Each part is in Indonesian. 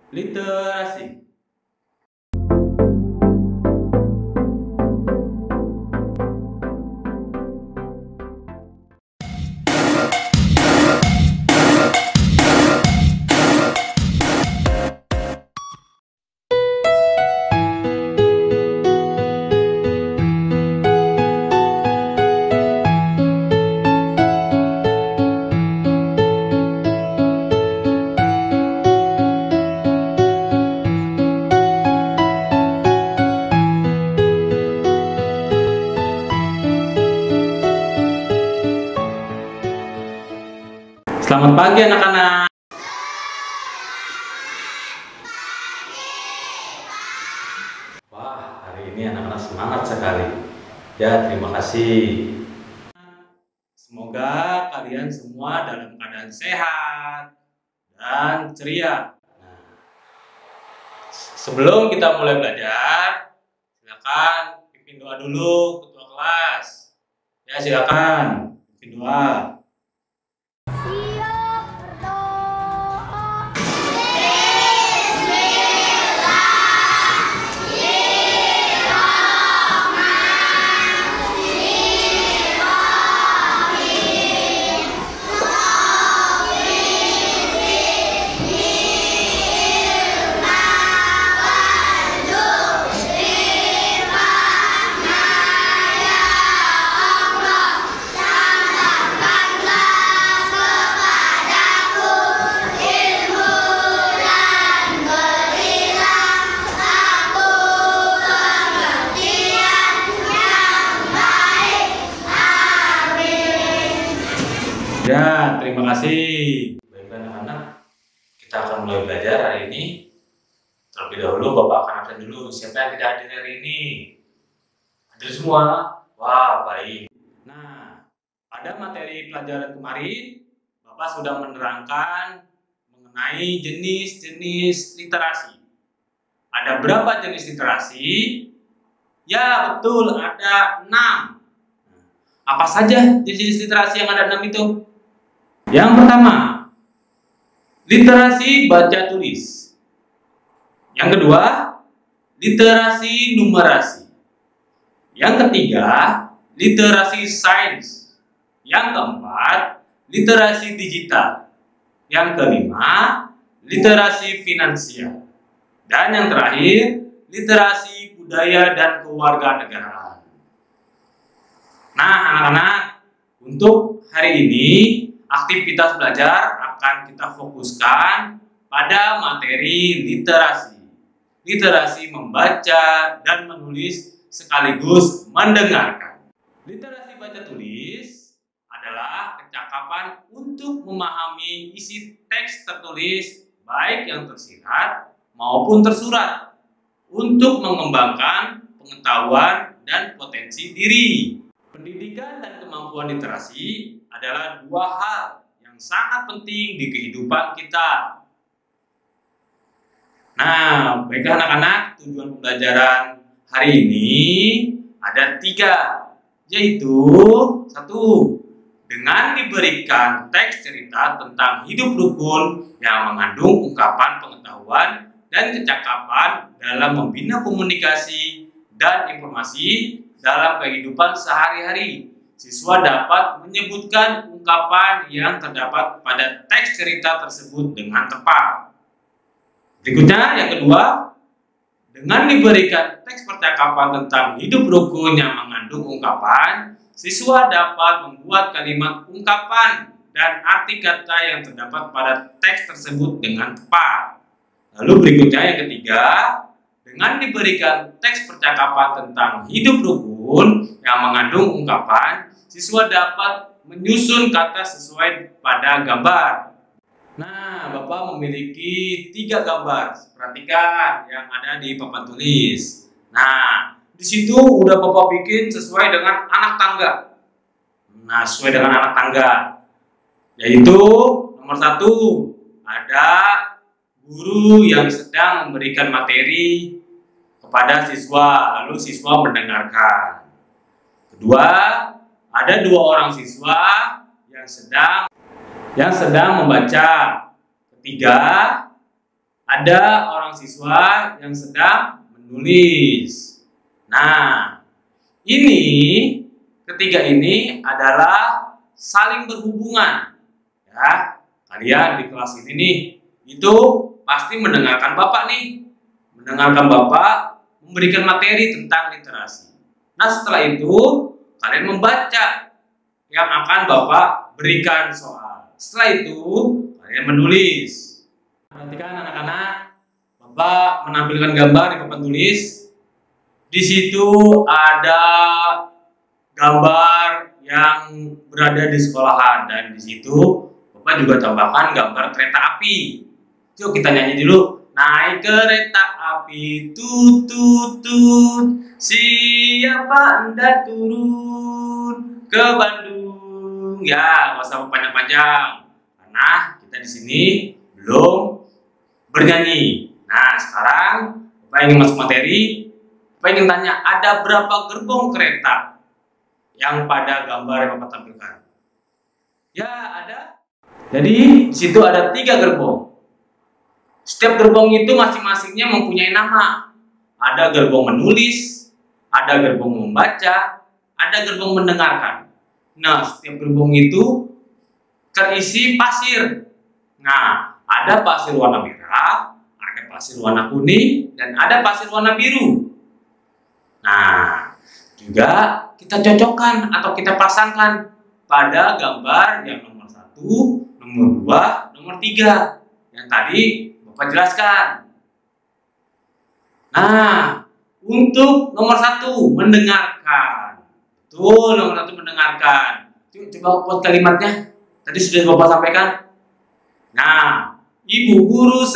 Literasi. Selamat pagi anak-anak. Wah, hari ini anak-anak semangat sekali. Ya, terima kasih. Semoga kalian semua dalam keadaan sehat dan ceria. Nah, sebelum kita mulai belajar, silakan pimpin doa dulu ketua kelas. Ya, silakan pimpin doa. Ya, terima kasih. Baik anak-anak, kita akan mulai belajar hari ini. Terlebih dahulu Bapak akan absen dulu. Siapa yang tidak hadir hari ini? Hadir semua? Wah, baik. Nah, pada materi pelajaran kemarin, Bapak sudah menerangkan mengenai jenis-jenis literasi. Ada berapa jenis literasi? Ya, betul, ada 6. Apa saja jenis literasi yang ada 6 itu? Yang pertama, literasi baca tulis. Yang kedua, literasi numerasi. Yang ketiga, literasi sains. Yang keempat, literasi digital. Yang kelima, literasi finansial. Dan yang terakhir, literasi budaya dan kewarganegaraan. Nah, anak-anak, untuk hari ini aktivitas belajar akan kita fokuskan pada materi literasi. Literasi membaca dan menulis sekaligus mendengarkan. Literasi baca tulis adalah kecakapan untuk memahami isi teks tertulis baik yang tersirat maupun tersurat untuk mengembangkan pengetahuan dan potensi diri. Pendidikan dan kemampuan literasi adalah dua hal yang sangat penting di kehidupan kita. Nah, baiklah anak-anak, tujuan pembelajaran hari ini ada 3, yaitu 1. Dengan diberikan teks cerita tentang hidup rukun yang mengandung ungkapan pengetahuan dan kecakapan dalam membina komunikasi dan informasi dalam kehidupan sehari-hari, siswa dapat menyebutkan ungkapan yang terdapat pada teks cerita tersebut dengan tepat. Berikutnya, yang kedua, dengan diberikan teks percakapan tentang hidup rukun yang mengandung ungkapan, siswa dapat membuat kalimat ungkapan dan arti kata yang terdapat pada teks tersebut dengan tepat. Lalu berikutnya, yang ketiga, dengan diberikan teks percakapan tentang hidup rukun yang mengandung ungkapan, siswa dapat menyusun kata sesuai pada gambar. Nah, Bapak memiliki 3 gambar. Perhatikan yang ada di papan tulis. Nah, di situ udah Bapak bikin sesuai dengan anak tangga. Nah, sesuai dengan anak tangga. Yaitu nomor 1, ada guru yang sedang memberikan materi kepada siswa, lalu siswa mendengarkan. Kedua, ada 2 orang siswa yang sedang membaca. Ketiga, ada orang siswa yang sedang menulis. Nah, ini ketiga ini adalah saling berhubungan. Ya, kalian di kelas ini nih, itu pasti mendengarkan Bapak nih. Mendengarkan Bapak memberikan materi tentang literasi. Nah, setelah itu kalian membaca yang akan Bapak berikan soal. Setelah itu kalian menulis. Perhatikan anak-anak, Bapak menampilkan gambar yang Bapak tulis. Di situ ada gambar yang berada di sekolahan dan di situ Bapak juga tambahkan gambar kereta api. Yuk kita nyanyi dulu. Naik kereta api tut tut tut, siapa Anda turun ke Bandung? Ya, nggak usah panjang-panjang karena kita di sini belum bernyanyi. Nah, sekarang Bapak ingin masuk materi. Bapak ingin tanya, ada berapa gerbong kereta yang pada gambar yang Bapak tampilkan? Ya, ada. Jadi, di situ ada 3 gerbong. Setiap gerbong itu masing-masingnya mempunyai nama. Ada gerbong menulis, ada gerbong membaca, ada gerbong mendengarkan. Nah, setiap gerbong itu terisi pasir. Nah, ada pasir warna merah, ada pasir warna kuning, dan ada pasir warna biru. Nah, juga kita cocokkan atau kita pasangkan pada gambar yang nomor 1, nomor 2, nomor 3 yang tadi Bapak jelaskan. Nah, untuk nomor 1 mendengarkan. Betul, nomor 1 mendengarkan. Coba buat kalimatnya. Tadi sudah Bapak sampaikan. Nah, Ibu guru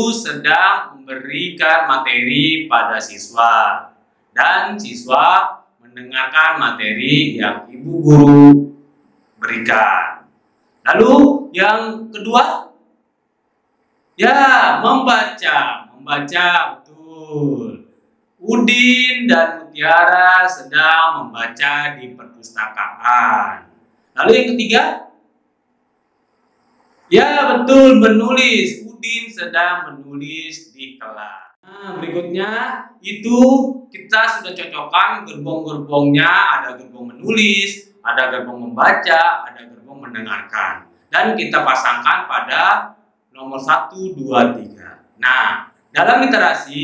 sedang memberikan materi pada siswa dan siswa mendengarkan materi yang ibu guru berikan. Lalu yang kedua, ya membaca, betul. Udin dan Mutiara sedang membaca di perpustakaan. Lalu yang ketiga, ya betul, menulis. Udin sedang menulis di kelas. Nah, berikutnya itu kita sudah cocokkan gerbong-gerbongnya. Ada gerbong menulis, ada gerbong membaca, ada gerbong mendengarkan. Dan kita pasangkan pada nomor 1, 2, 3. Nah, dalam literasi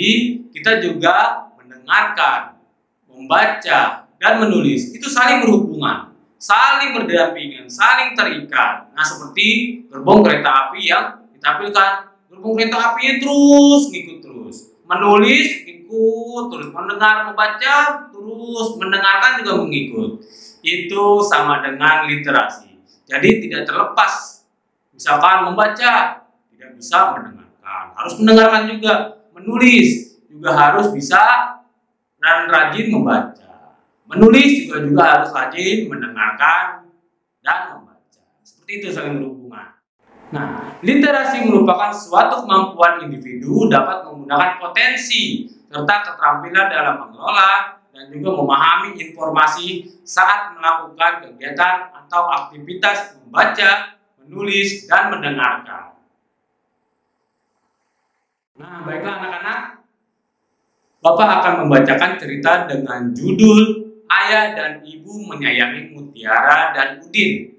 kita juga mendengarkan, membaca, dan menulis. Itu saling berhubungan, saling berdampingan, saling terikat. Nah, seperti gerbong kereta api yang ditampilkan. Gerbong kereta api terus ngikut terus. Menulis ikut terus, membaca terus, mendengarkan juga mengikut. Itu sama dengan literasi. Jadi tidak terlepas. Misalkan membaca, tidak bisa mendengarkan. Harus mendengarkan juga. Menulis juga harus bisa dan rajin membaca. Menulis juga harus rajin mendengarkan dan membaca. Seperti itu saling berhubungan. Nah, literasi merupakan suatu kemampuan individu dapat menggunakan potensi serta keterampilan dalam mengelola dan juga memahami informasi saat melakukan kegiatan atau aktivitas membaca, menulis, dan mendengarkan. Nah, baiklah anak-anak, Bapak akan membacakan cerita dengan judul Ayah dan Ibu Menyayangi Mutiara dan Udin.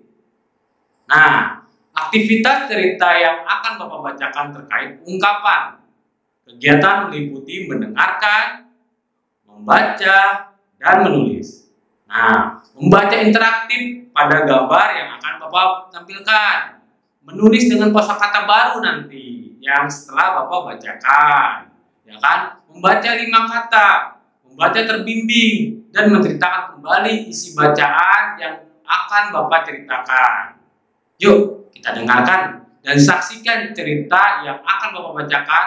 Nah, aktivitas cerita yang akan Bapak bacakan terkait ungkapan. Kegiatan meliputi mendengarkan, membaca, dan menulis. Nah, membaca interaktif pada gambar yang akan Bapak tampilkan. Menulis dengan kosakata baru nanti yang setelah Bapak bacakan. Ya kan? Membaca 5 kata, membaca terbimbing, dan menceritakan kembali isi bacaan yang akan Bapak ceritakan. Yuk, kita dengarkan dan saksikan cerita yang akan Bapak bacakan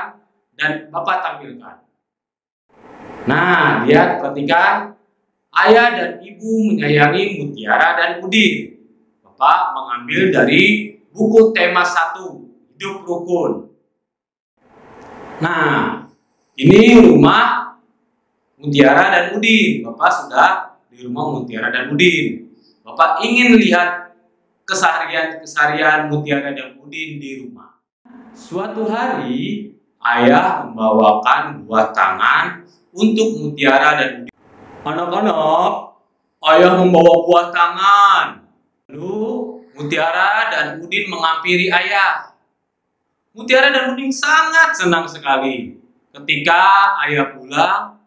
dan Bapak tampilkan. Nah, lihat, perhatikan. Ayah dan Ibu Menyayangi Mutiara dan Udin. Bapak mengambil dari buku tema 1, Hidup Rukun. Nah, ini rumah Mutiara dan Udin. Bapak sudah di rumah Mutiara dan Udin. Bapak ingin lihat keseharian Mutiara dan Udin di rumah. Suatu hari, ayah membawakan buah tangan untuk Mutiara dan Udin. Anak-anak, ayah membawa buah tangan. Lalu, Mutiara dan Udin menghampiri ayah. Mutiara dan Udin sangat senang sekali ketika ayah pulang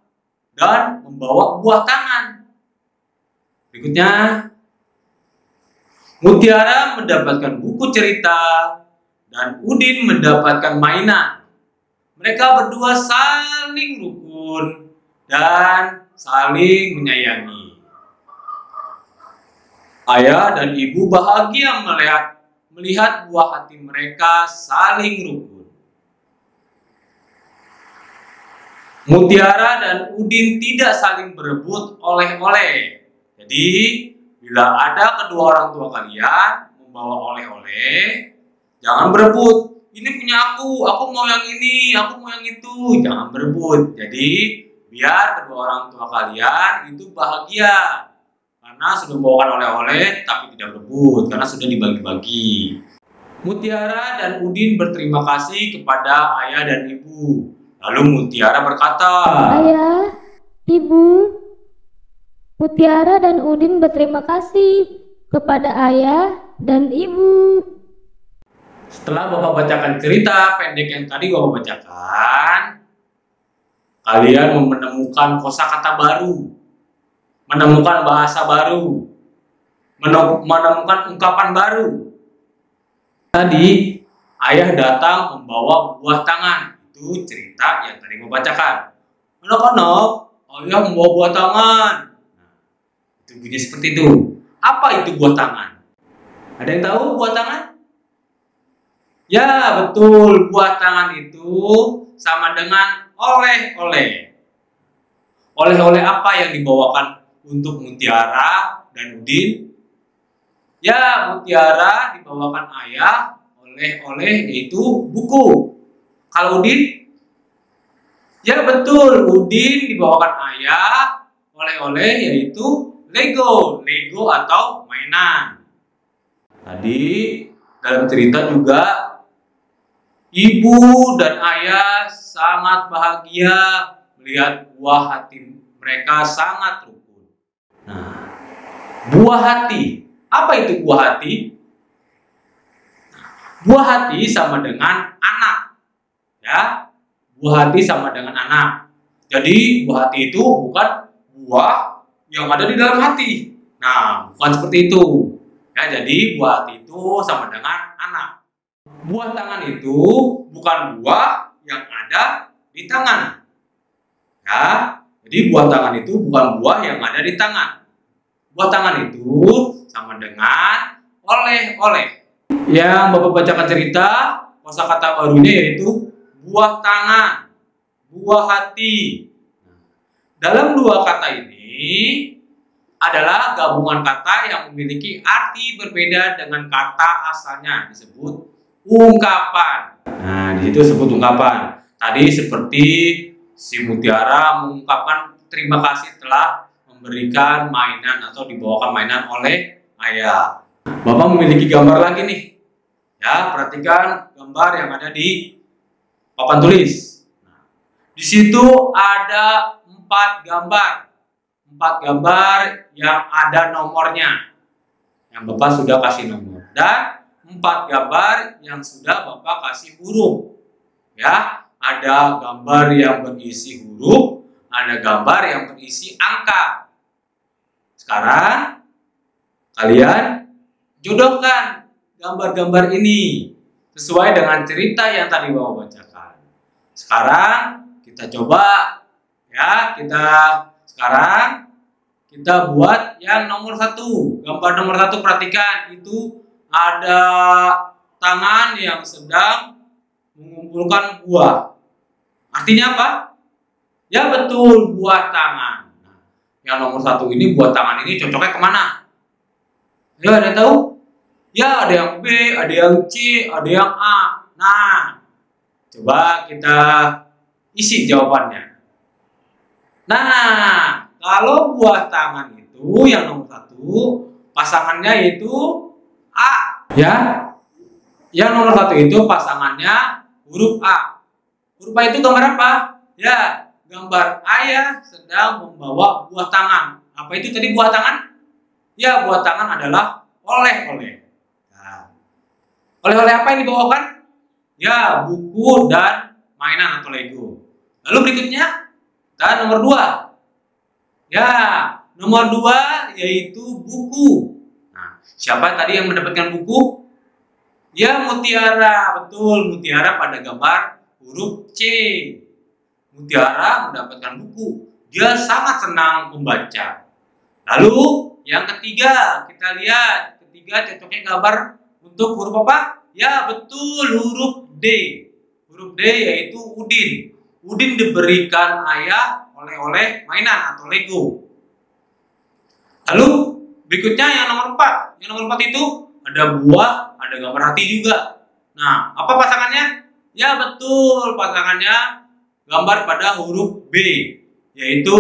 dan membawa buah tangan. Berikutnya, Mutiara mendapatkan buku cerita dan Udin mendapatkan mainan. Mereka berdua saling rukun dan saling menyayangi. Ayah dan ibu bahagia melihat buah hati mereka saling rukun. Mutiara dan Udin tidak saling berebut oleh-oleh. Jadi, bila ada kedua orang tua kalian membawa oleh-oleh, jangan berebut. Ini punya aku mau yang ini, aku mau yang itu. Jangan berebut. Jadi, biar kedua orang tua kalian itu bahagia. Karena sudah membawakan oleh-oleh, tapi tidak berebut. Karena sudah dibagi-bagi. Mutiara dan Udin berterima kasih kepada ayah dan ibu. Lalu Mutiara berkata, "Ayah, ibu, Mutiara dan Udin berterima kasih kepada ayah dan ibu." Setelah Bapak bacakan cerita pendek yang tadi Bapak bacakan, kalian menemukan kosakata baru, menemukan bahasa baru, menemukan ungkapan baru. Tadi, ayah datang membawa buah tangan. Itu cerita yang tadi Bapak bacakan. Anak-anak, ayah membawa buah tangan. Itu bunyi seperti itu. Apa itu buah tangan? Ada yang tahu buah tangan? Ya, betul. Buah tangan itu sama dengan oleh-oleh. Oleh-oleh apa yang dibawakan untuk Mutiara dan Udin? Ya, Mutiara dibawakan ayah oleh-oleh yaitu buku. Kalau Udin? Ya, betul. Udin dibawakan ayah oleh-oleh yaitu Lego atau mainan. Tadi dalam cerita juga ibu dan ayah sangat bahagia melihat buah hati mereka sangat rukun. Nah, buah hati. Apa itu buah hati? Buah hati sama dengan anak. Ya, buah hati sama dengan anak. Jadi buah hati itu bukan buah yang ada di dalam hati. Nah, bukan seperti itu. Ya, jadi buah hati itu sama dengan anak. Buah tangan itu bukan buah yang ada di tangan. Ya, jadi buah tangan itu bukan buah yang ada di tangan. Buah tangan itu sama dengan oleh-oleh. Yang Bapak bacakan cerita, kosakata barunya yaitu buah tangan, buah hati. Dalam dua kata ini adalah gabungan kata yang memiliki arti berbeda dengan kata asalnya, disebut ungkapan. Nah, di situ disebut ungkapan. Tadi seperti si Mutiara mengungkapkan terima kasih telah memberikan mainan atau dibawakan mainan oleh ayah. Bapak memiliki gambar lagi nih. Ya, perhatikan gambar yang ada di papan tulis. Nah, di situ ada 4 gambar. 4 gambar yang ada nomornya. Yang Bapak sudah kasih nomor. Dan 4 gambar yang sudah Bapak kasih huruf. Ya, ada gambar yang berisi huruf, ada gambar yang berisi angka. Sekarang kalian jodohkan gambar-gambar ini sesuai dengan cerita yang tadi Bapak bacakan. Sekarang kita coba ya, kita buat yang nomor 1. Gambar nomor 1, perhatikan, itu ada tangan yang sedang mengumpulkan buah. Artinya apa? Ya, betul, buah tangan. Nah, yang nomor 1 ini, buah tangan ini cocoknya kemana? Ya, ada yang tahu? Ya, ada yang B, ada yang C, ada yang A. Nah, coba kita isi jawabannya. Nah, kalau buah tangan itu yang nomor 1, pasangannya itu A. Ya, Yang nomor 1 itu pasangannya huruf A. Huruf A itu gambar apa? Ya, gambar ayah sedang membawa buah tangan. Apa itu tadi buah tangan? Ya, buah tangan adalah oleh-oleh. Nah, oleh-oleh apa yang dibawakan? Ya, buku dan mainan atau Lego. Lalu berikutnya, kita nomor 2. Ya, nomor 2 yaitu buku. Nah, siapa tadi yang mendapatkan buku? Ya, Mutiara. Betul, Mutiara pada gambar huruf C. Mutiara mendapatkan buku. Dia sangat senang membaca. Lalu, yang ketiga, kita lihat. Ketiga cocoknya gambar untuk huruf apa? Ya, betul, huruf D. Huruf D yaitu Udin. Udin diberikan ayah oleh-oleh mainan atau Lego. Lalu, berikutnya yang nomor 4. Yang nomor 4 itu ada buah, ada gambar hati juga. Nah, apa pasangannya? Ya, betul, pasangannya gambar pada huruf B, yaitu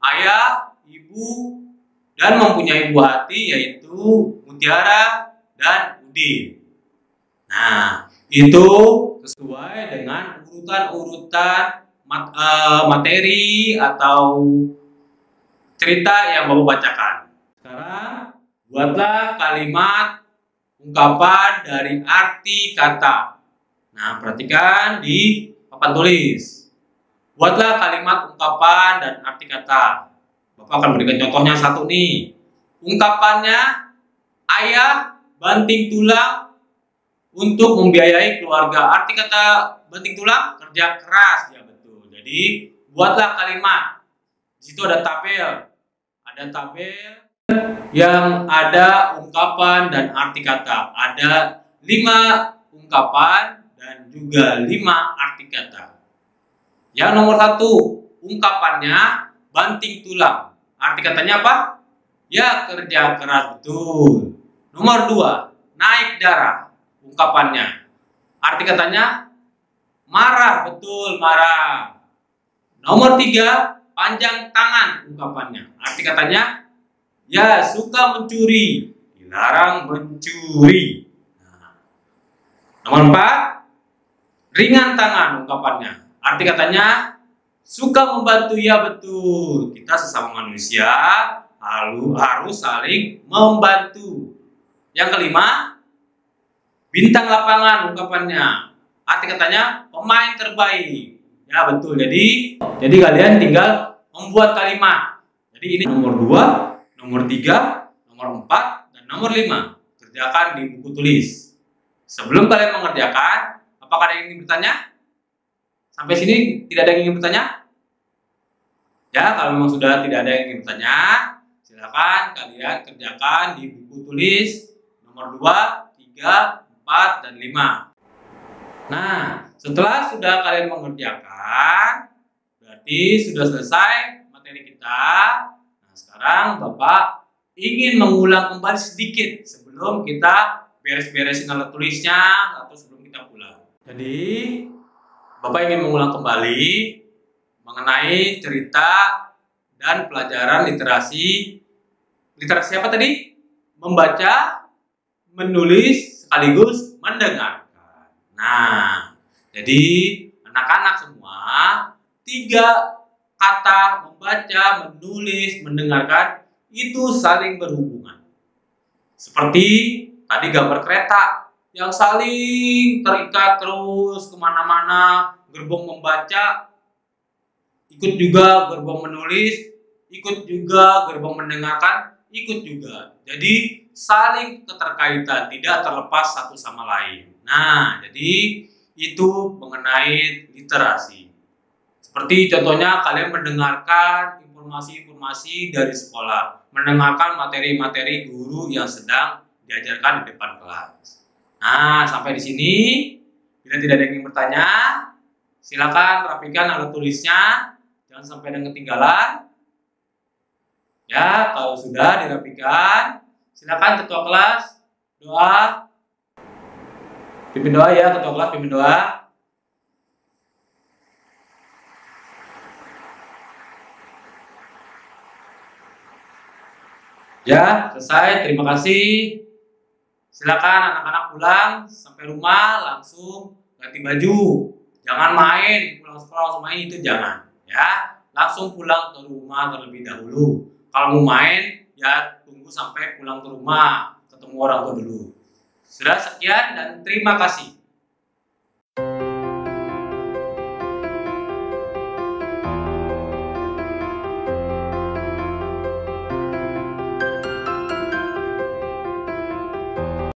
ayah, ibu, dan mempunyai buah hati, yaitu Mutiara dan Udin. Nah, itu sesuai dengan urutan-urutan materi atau cerita yang Bapak bacakan. Sekarang, buatlah kalimat ungkapan dari arti kata. Nah, perhatikan di papan tulis. Buatlah kalimat ungkapan dan arti kata. Bapak akan berikan contohnya satu nih. Ungkapannya, ayah banting tulang untuk membiayai keluarga. Arti kata banting tulang, kerja keras. Ya, betul. Jadi, buatlah kalimat. Di situ ada tabel. Ada tabel yang ada ungkapan dan arti kata. Ada 5 ungkapan dan juga 5 arti kata. Yang nomor 1, ungkapannya banting tulang. Arti katanya apa? Ya, kerja keras, betul. Nomor 2, naik darah. Ungkapannya. Arti katanya marah, betul, marah. Nomor 3, panjang tangan. Ungkapannya. Arti katanya ya, suka mencuri, dilarang mencuri. Nah, nomor 4, ringan tangan ungkapannya. Arti katanya suka membantu, ya betul. Kita sesama manusia harus saling membantu. Yang kelima, bintang lapangan ungkapannya. Arti katanya pemain terbaik. Ya betul. Jadi kalian tinggal membuat kalimat. Jadi ini nomor 2. Nomor 3, nomor 4, dan nomor 5. Kerjakan di buku tulis. Sebelum kalian mengerjakan, apakah ada yang ingin bertanya? Sampai sini tidak ada yang ingin bertanya? Ya, kalau memang sudah tidak ada yang ingin bertanya, silakan kalian kerjakan di buku tulis nomor 2, 3, 4, dan 5. Nah, setelah sudah kalian mengerjakan, berarti sudah selesai materi kita. Sekarang Bapak ingin mengulang kembali sedikit sebelum kita beres-beresin alat tulisnya atau sebelum kita pulang. Jadi Bapak ingin mengulang kembali mengenai cerita dan pelajaran literasi. Literasi apa tadi? Membaca, menulis, sekaligus mendengarkan. Nah, jadi anak-anak semua 3 kata membaca, menulis, mendengarkan itu saling berhubungan. Seperti tadi gambar kereta yang saling terikat terus kemana-mana, gerbong membaca, ikut juga gerbong menulis, ikut juga gerbong mendengarkan, ikut juga. Jadi saling keterkaitan, tidak terlepas satu sama lain. Nah, jadi itu mengenai literasi. Seperti contohnya kalian mendengarkan informasi-informasi dari sekolah, mendengarkan materi-materi guru yang sedang diajarkan di depan kelas. Nah, sampai di sini, bila tidak ada yang ingin bertanya, silakan rapikan alat tulisnya, jangan sampai ada yang ketinggalan. Ya, kalau sudah dirapikan, silakan ketua kelas doa, pimpin doa ya, ketua kelas pimpin doa. Ya, selesai. Terima kasih. Silakan anak-anak pulang sampai rumah langsung ganti baju. Jangan main pulang sekolah langsung main, itu jangan ya. Langsung pulang ke rumah terlebih dahulu. Kalau mau main ya tunggu sampai pulang ke rumah, ketemu orang tua dulu. Sudah, sekian dan terima kasih.